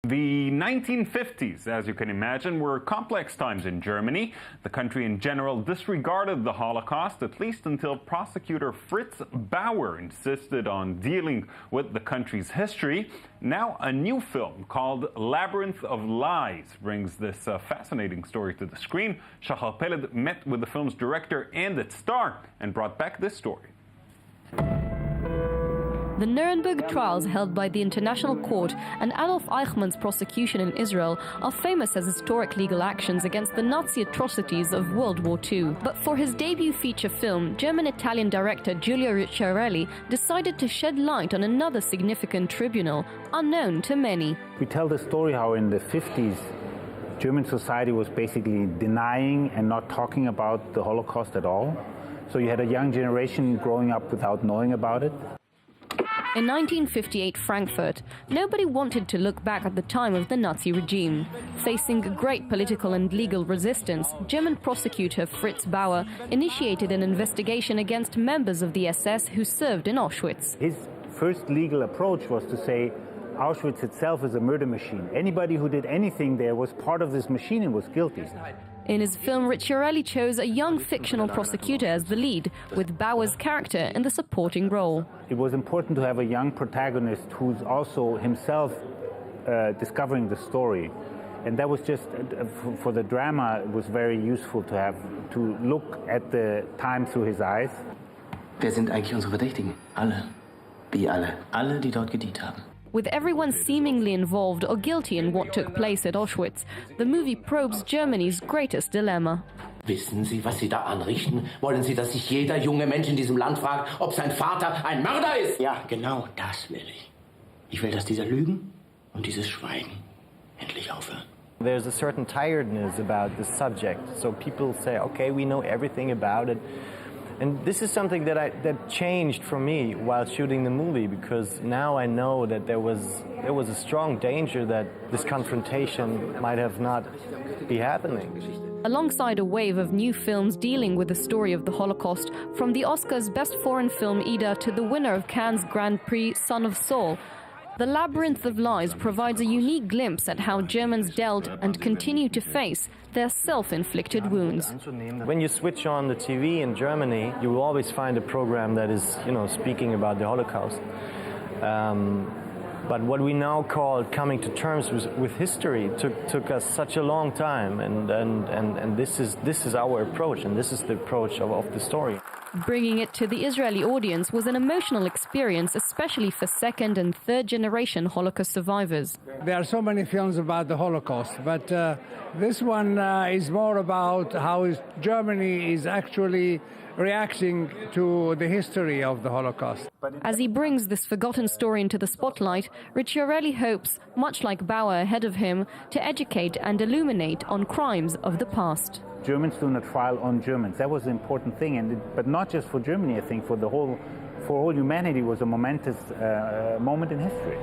The 1950s, as you can imagine, were complex times in Germany. The country in general disregarded the Holocaust, at least until prosecutor Fritz Bauer insisted on dealing with the country's history. Now, a new film called Labyrinth of Lies brings this fascinating story to the screen. Shachar Peled met with the film's director and its star and brought back this story. The Nuremberg Trials held by the International Court and Adolf Eichmann's prosecution in Israel are famous as historic legal actions against the Nazi atrocities of World War II. But for his debut feature film, German-Italian director Giulio Ricciarelli decided to shed light on another significant tribunal, unknown to many. We tell the story how in the 50s, German society was basically denying and not talking about the Holocaust at all. So you had a young generation growing up without knowing about it. In 1958 Frankfurt, nobody wanted to look back at the time of the Nazi regime. Facing great political and legal resistance, German prosecutor Fritz Bauer initiated an investigation against members of the SS who served in Auschwitz. His first legal approach was to say Auschwitz itself is a murder machine. Anybody who did anything there was part of this machine and was guilty. In his film, Ricciarelli chose a young fictional prosecutor as the lead, with Bauer's character in the supporting role. It was important to have a young protagonist who's also himself discovering the story. And that was just, for the drama, it was very useful to look at the time through his eyes. Wer sind eigentlich unsere Verdächtigen? Alle. Wie alle? Alle, die dort gedient haben. With everyone seemingly involved or guilty in what took place at Auschwitz, the movie probes Germany's greatest dilemma. Wissen Sie, was Sie da anrichten? Wollen Sie, dass sich jeder junge Mensch in diesem Land fragt, ob sein Vater ein Mörder ist? Ja, genau das will ich. Ich will, dass dieser Lügen und dieses Schweigen endlich aufhören. There's a certain tiredness about the subject, so people say, okay, we know everything about it. And this is something that changed for me while shooting the movie, because now I know that there was a strong danger that this confrontation might have not be happening. Alongside a wave of new films dealing with the story of the Holocaust, from the Oscars' Best Foreign Film Ida to the winner of Cannes Grand Prix Son of Saul, The Labyrinth of Lies provides a unique glimpse at how Germans dealt and continue to face their self-inflicted wounds. When you switch on the TV in Germany, you will always find a program that is, speaking about the Holocaust. But what we now call coming to terms with history took us such a long time, and this is our approach, and this is the approach of the story. Bringing it to the Israeli audience was an emotional experience, especially for second and third generation Holocaust survivors. There are so many films about the Holocaust, but this one is more about how Germany is actually reacting to the history of the Holocaust. As he brings this forgotten story into the spotlight, Ricciarelli hopes, much like Bauer ahead of him, to educate and illuminate on crimes of the past. Germans do not trial on Germans. That was the important thing, but not just for Germany. I think for all humanity, was a momentous moment in history.